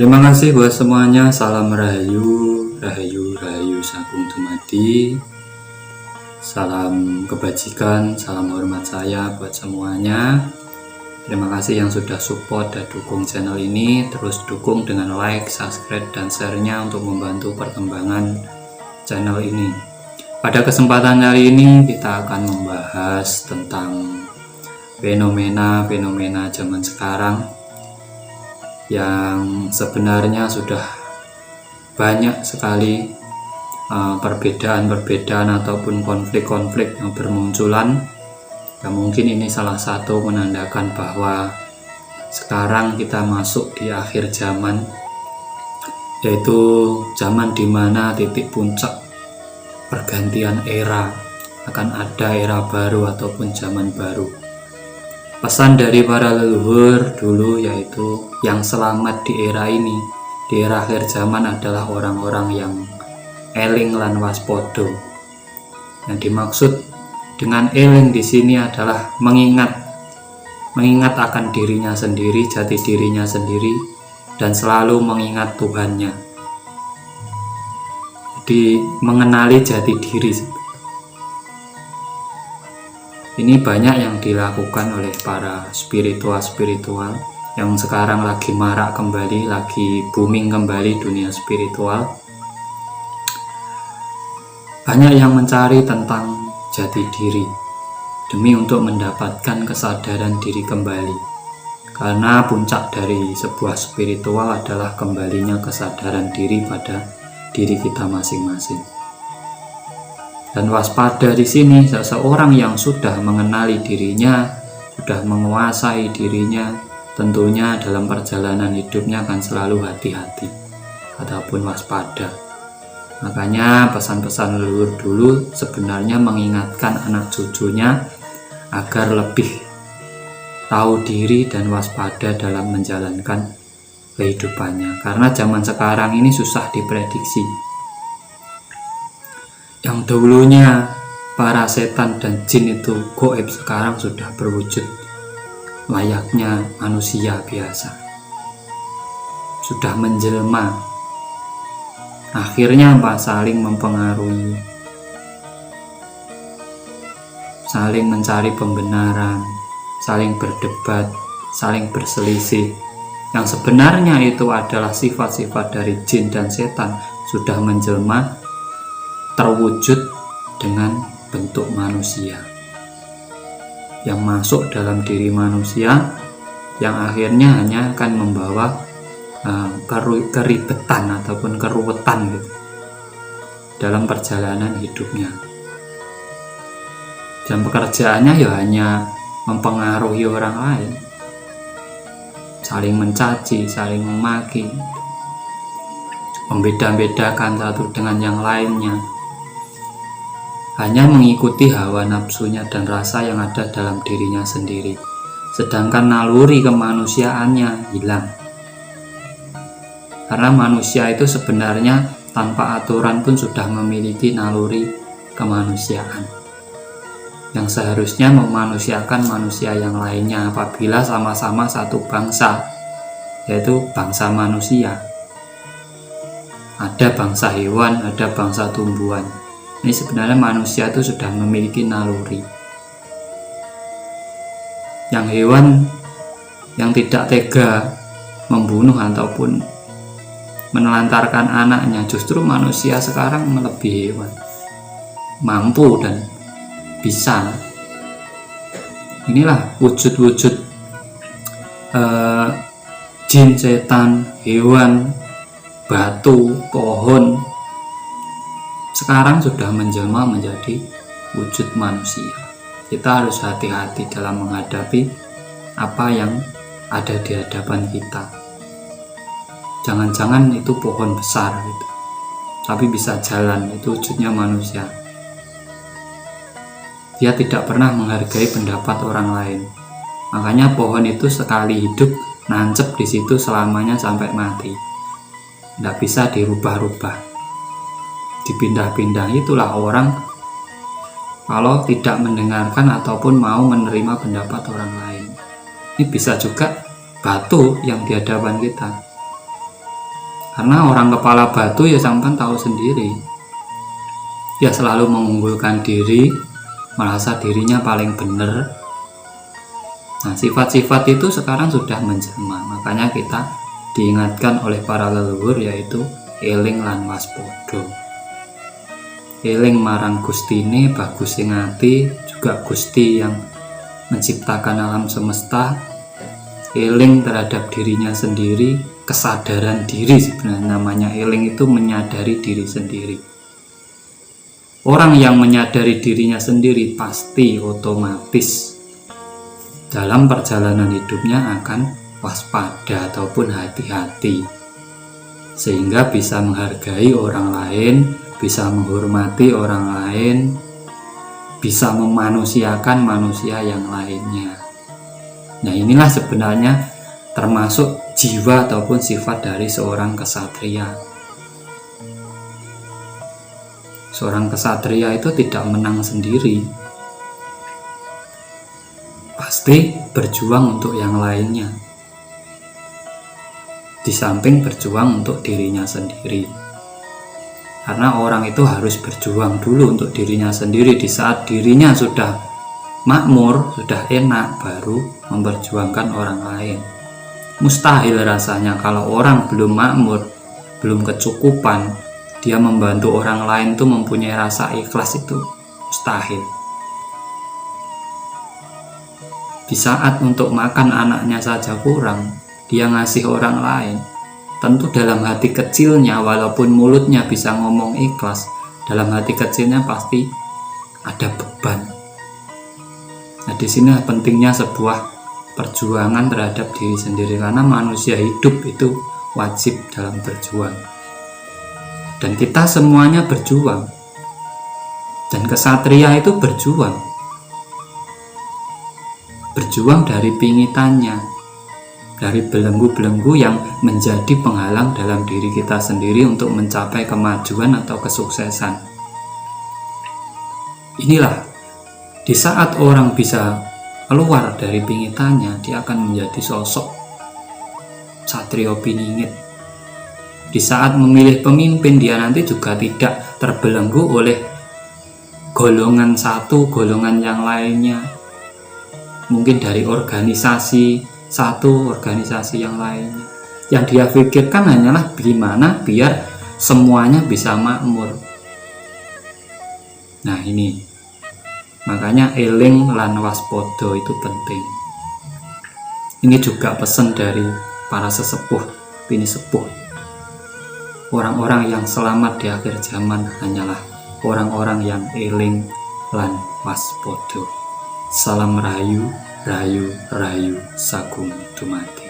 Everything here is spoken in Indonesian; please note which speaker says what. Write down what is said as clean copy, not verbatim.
Speaker 1: Terima kasih buat semuanya. Salam rahayu, rahayu, rahayu sagung dumadi. Salam kebajikan, salam hormat saya buat semuanya. Terima kasih yang sudah support dan dukung channel ini. Terus dukung dengan like, subscribe, dan share-nya untuk membantu perkembangan channel ini. Pada kesempatan hari ini kita akan membahas tentang fenomena-fenomena zaman sekarang yang sebenarnya sudah banyak sekali perbedaan-perbedaan ataupun konflik-konflik yang bermunculan. Dan mungkin ini salah satu menandakan bahwa sekarang kita masuk di akhir zaman, yaitu zaman dimana titik puncak pergantian era, akan ada era baru ataupun zaman baru. Pesan dari para leluhur dulu yaitu yang selamat di era ini, di era akhir zaman adalah orang-orang yang eling lan waspodo. Yang dimaksud dengan eling di sini adalah mengingat akan dirinya sendiri, jati dirinya sendiri, dan selalu mengingat Tuhannya. Jadi mengenali jati diri. Ini banyak yang dilakukan oleh para spiritual yang sekarang lagi marak kembali, lagi booming kembali dunia spiritual. Banyak yang mencari tentang jati diri demi untuk mendapatkan kesadaran diri kembali. Karena puncak dari sebuah spiritual adalah kembalinya kesadaran diri pada diri kita masing-masing. Dan waspada di sini, seseorang yang sudah mengenali dirinya, sudah menguasai dirinya, tentunya dalam perjalanan hidupnya akan selalu hati-hati ataupun waspada. Makanya pesan-pesan leluhur dulu sebenarnya mengingatkan anak cucunya agar lebih tahu diri dan waspada dalam menjalankan kehidupannya. Karena zaman sekarang ini susah diprediksi. Yang dulunya para setan dan jin itu goib, sekarang sudah berwujud layaknya manusia biasa, sudah menjelma. Akhirnya saling mempengaruhi, saling mencari pembenaran, saling berdebat, saling berselisih. Yang sebenarnya itu adalah sifat-sifat dari jin dan setan sudah menjelma, terwujud dengan bentuk manusia yang masuk dalam diri manusia, yang akhirnya hanya akan membawa keribetan ataupun keruwetan gitu dalam perjalanan hidupnya. Dan pekerjaannya ya hanya mempengaruhi orang lain, saling mencaci, saling memaki, membeda-bedakan satu dengan yang lainnya, hanya mengikuti hawa nafsunya dan rasa yang ada dalam dirinya sendiri, sedangkan naluri kemanusiaannya hilang. Karena manusia itu sebenarnya tanpa aturan pun sudah memiliki naluri kemanusiaan yang seharusnya memanusiakan manusia yang lainnya apabila sama-sama satu bangsa, yaitu bangsa manusia. Ada bangsa hewan, ada bangsa tumbuhan. Ini sebenarnya manusia itu sudah memiliki naluri. Yang hewan yang tidak tega membunuh ataupun menelantarkan anaknya, justru manusia sekarang melebihi hewan, mampu dan bisa. Inilah wujud-wujud jin, setan, hewan, batu, pohon sekarang sudah menjelma menjadi wujud manusia. Kita harus hati-hati dalam menghadapi apa yang ada di hadapan kita. Jangan-jangan itu pohon besar gitu, tapi bisa jalan, itu wujudnya manusia. Dia tidak pernah menghargai pendapat orang lain. Makanya pohon itu sekali hidup nancep di situ selamanya sampai mati. Tidak bisa dirubah-rubah, dipindah-pindah. Itulah orang kalau tidak mendengarkan ataupun mau menerima pendapat orang lain. Ini bisa juga batu yang di hadapan kita. Karena orang kepala batu ya sampean tahu sendiri, ya selalu mengunggulkan diri, merasa dirinya paling benar. Nah, sifat-sifat itu sekarang sudah menjelma. Makanya kita diingatkan oleh para leluhur, yaitu eling lan waspada. Eling marang Gustine bagus sing ati, juga Gusti yang menciptakan alam semesta. Eling terhadap dirinya sendiri, kesadaran diri sebenarnya namanya eling itu, menyadari diri sendiri. Orang yang menyadari dirinya sendiri pasti otomatis dalam perjalanan hidupnya akan waspada ataupun hati-hati, sehingga bisa menghargai orang lain, bisa menghormati orang lain, bisa memanusiakan manusia yang lainnya. Nah, inilah sebenarnya termasuk jiwa ataupun sifat dari seorang kesatria. Seorang kesatria itu tidak menang sendiri, pasti berjuang untuk yang lainnya, di samping berjuang untuk dirinya sendiri. Karena orang itu harus berjuang dulu untuk dirinya sendiri. Di saat dirinya sudah makmur, sudah enak, baru memperjuangkan orang lain. Mustahil rasanya kalau orang belum makmur, belum kecukupan, dia membantu orang lain tuh mempunyai rasa ikhlas, itu mustahil. Di saat untuk makan anaknya saja kurang, dia ngasih orang lain. Tentu dalam hati kecilnya, walaupun mulutnya bisa ngomong ikhlas, dalam hati kecilnya pasti ada beban. Nah, di sini pentingnya sebuah perjuangan terhadap diri sendiri, karena manusia hidup itu wajib dalam berjuang. Dan kita semuanya berjuang. Dan kesatria itu berjuang. Berjuang dari pingitannya, dari belenggu-belenggu yang menjadi penghalang dalam diri kita sendiri untuk mencapai kemajuan atau kesuksesan. Inilah, di saat orang bisa keluar dari pingitannya, dia akan menjadi sosok satrio piningit. Di saat memilih pemimpin, dia nanti juga tidak terbelenggu oleh golongan satu, golongan yang lainnya. Mungkin dari organisasi satu, organisasi yang lainnya. Yang dia pikirkan hanyalah gimana biar semuanya bisa makmur. Nah, ini makanya eling lan waspada itu penting. Ini juga pesan dari para sesepuh, bini sepuh. Orang-orang yang selamat di akhir zaman hanyalah orang-orang yang eling lan waspada. Salam rayu, rayu, rayu, sagung dumadi.